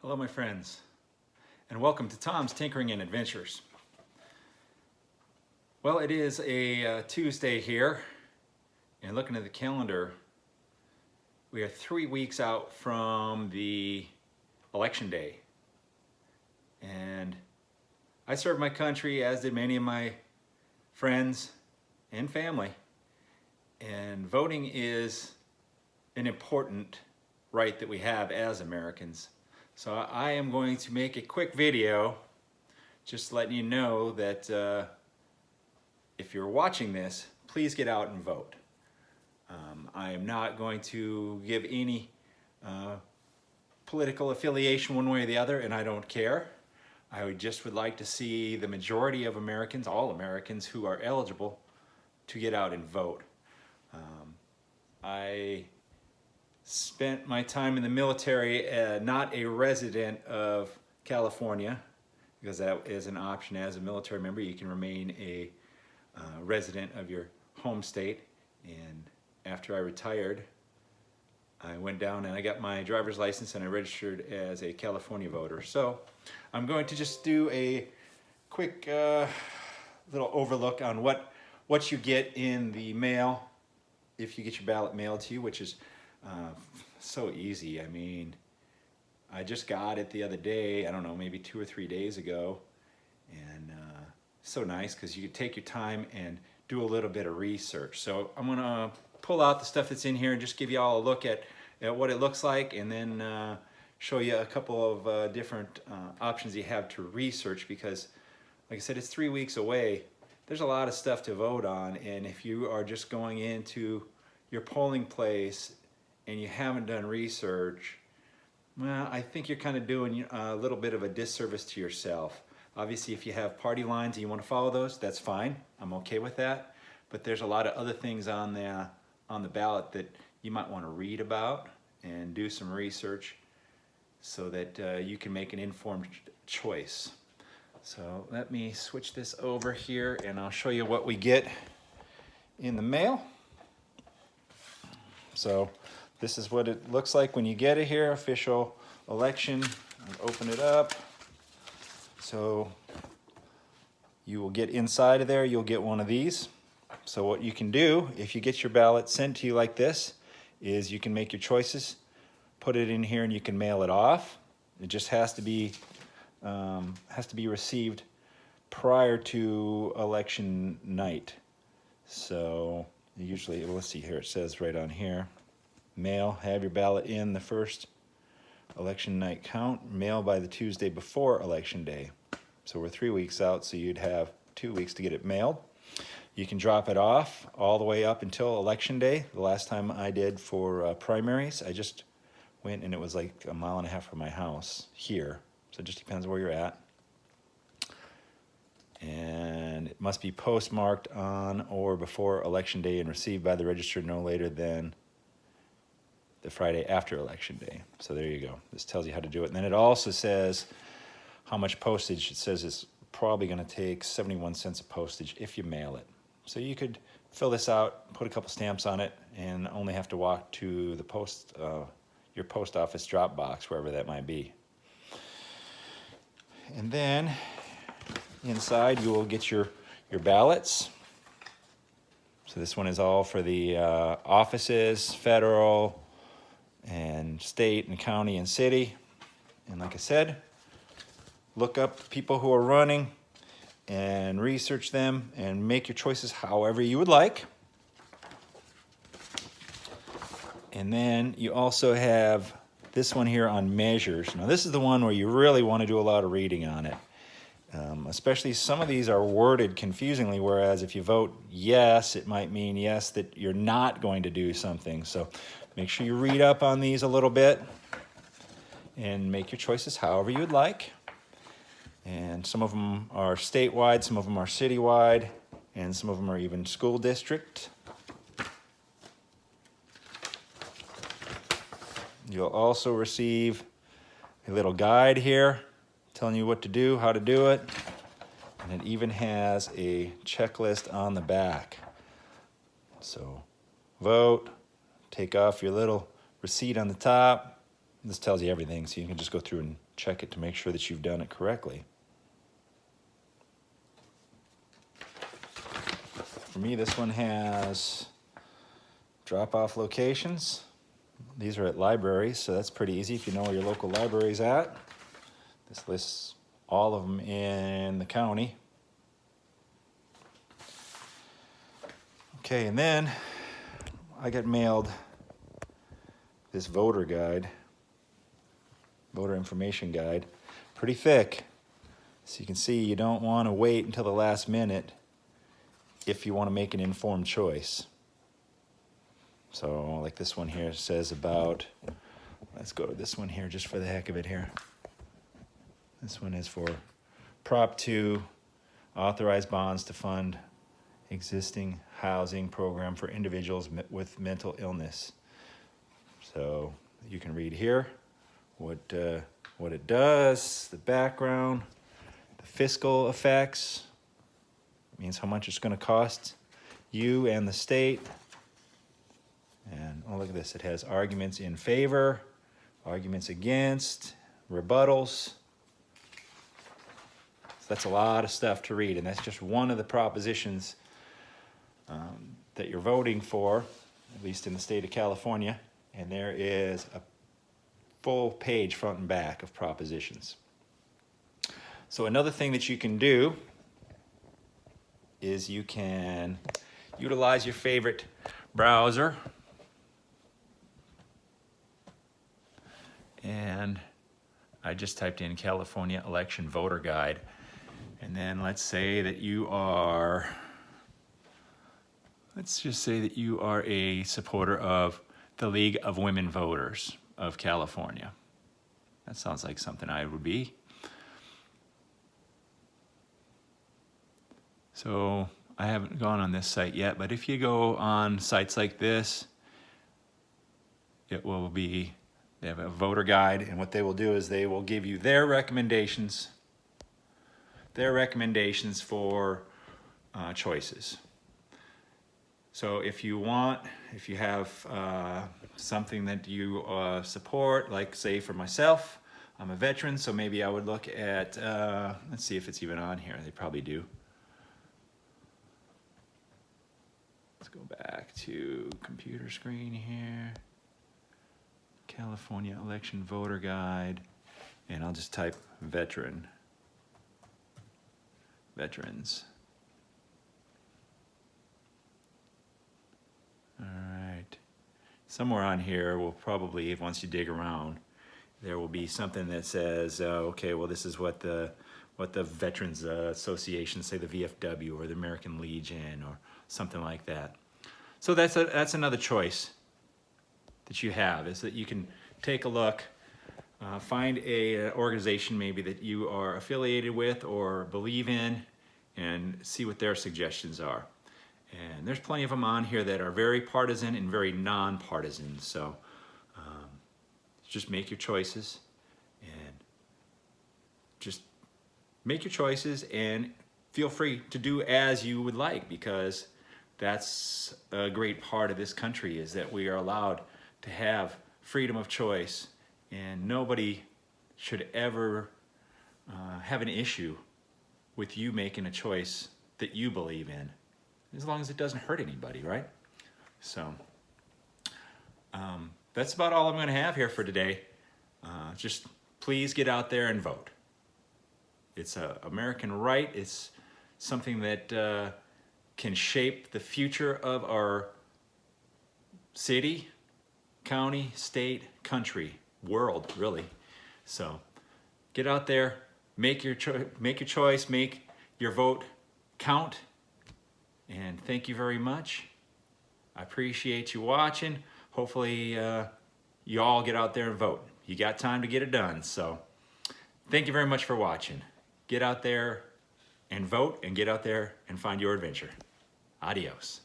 Hello my friends, and welcome to Tom's Tinkering and Adventures. Well, it is a Tuesday here, and looking at the calendar, we are 3 weeks out from the election day. And I served my country, as did many of my friends and family. And voting is an important right that we have as Americans. So I am going to make a quick video just letting you know that if you're watching this, please get out and vote. I am not going to give any political affiliation one way or the other, and I don't care. I would like to see the majority of Americans, all Americans who are eligible, to get out and vote. I spent my time in the military, not a resident of California, because that is an option as a military member. You can remain a resident of your home state. And after I retired, I went down and I got my driver's license and I registered as a California voter. So I'm going to just do a quick little overlook on what you get in the mail if you get your ballot mailed to you, which is so easy. I mean, I just got it the other day, I don't know, maybe 2 or 3 days ago, and so nice because you can take your time and do a little bit of research. So I'm gonna pull out the stuff that's in here and just give you all a look at what it looks like, and then show you a couple of different options you have to research, because like I said, it's 3 weeks away. There's a lot of stuff to vote on, and if you are just going into your polling place and you haven't done research, well, I think you're kind of doing a little bit of a disservice to yourself. Obviously, if you have party lines and you want to follow those, that's fine. I'm okay with that. But there's a lot of other things on the ballot that you might want to read about and do some research so that you can make an informed choice. So let me switch this over here and I'll show you what we get in the mail. So this is what it looks like when you get it here, official election. I'll open it up. So you will get inside of there, you'll get one of these. So what you can do, if you get your ballot sent to you like this, is you can make your choices, put it in here, and you can mail it off. It just has to be received prior to election night. So usually, well, let's see here, it says right on here, mail, have your ballot in the first election night count, mail by the Tuesday before election day. So we're 3 weeks out, so you'd have 2 weeks to get it mailed. You can drop it off all the way up until election day. The last time I did for primaries, I just went and it was like 1.5 miles from my house here. So it just depends where you're at. And it must be postmarked on or before election day and received by the register no later than the Friday after election day. So there you go. This tells you how to do it. And then it also says how much postage. It says it's probably going to take 71 cents of postage if you mail it. So you could fill this out, put a couple stamps on it, and only have to walk to the your post office drop box, wherever that might be. And then inside you will get your ballots. So this one is all for the offices, federal and state and county and city. And like I said, look up people who are running and research them and make your choices however you would like. And then you also have this one here on measures. Now this is the one where you really want to do a lot of reading on it. Especially some of these are worded confusingly, whereas if you vote yes, it might mean yes that you're not going to do something. So make sure you read up on these a little bit and make your choices however you would like. And some of them are statewide, some of them are citywide, and some of them are even school district. You'll also receive a little guide here telling you what to do, how to do it, and it even has a checklist on the back. So vote, take off your little receipt on the top, this tells you everything, so you can just go through and check it to make sure that you've done it correctly. For me, this one has drop-off locations. These are at libraries, so that's pretty easy if you know where your local library is at. This lists all of them in the county. Okay, and then I got mailed this voter guide, voter information guide, pretty thick. So you can see you don't want to wait until the last minute if you want to make an informed choice. So like this one here says about, let's go to this one here just for the heck of it here. This one is for Prop 2, authorized bonds to fund existing housing program for individuals with mental illness. So you can read here what it does, the background, the fiscal effects, means how much it's going to cost you and the state. And oh, look at this, it has arguments in favor, arguments against, rebuttals. So that's a lot of stuff to read, and that's just one of the propositions that you're voting for, at least in the state of California. And there is a full page front and back of propositions. So another thing that you can do is you can utilize your favorite browser. And I just typed in California Election Voter Guide. And then let's say that you are, let's just say that you are a supporter of the League of Women Voters of California. That sounds like something I would be. So I haven't gone on this site yet, but if you go on sites like this, it will be, they have a voter guide, and what they will do is they will give you their recommendations for choices. So if you have something that you support, like say for myself, I'm a veteran, so maybe I would look at, let's see if it's even on here, they probably do. Let's go back to computer screen here. California Election Voter Guide, and I'll just type veteran. Veterans. All right. Somewhere on here will probably, once you dig around, there will be something that says, okay, well, this is what the Veterans Association, say the VFW or the American Legion or something like that. So that's another choice that you have, is that you can take a look, find an organization maybe that you are affiliated with or believe in, and see what their suggestions are. And there's plenty of them on here that are very partisan and very non-partisan. So just make your choices, and just make your choices, and feel free to do as you would like, because that's a great part of this country, is that we are allowed to have freedom of choice, and nobody should ever have an issue with you making a choice that you believe in, as long as it doesn't hurt anybody, right? So that's about all I'm going to have here for today. Just please get out there and vote. It's an American right. It's something that can shape the future of our city, county, state, country, world, really. So get out there, make your choice, make your vote count, and thank you very much. I appreciate you watching. Hopefully you all get out there and vote. You got time to get it done. So thank you very much for watching. Get out there and vote, and get out there and find your adventure. Adios.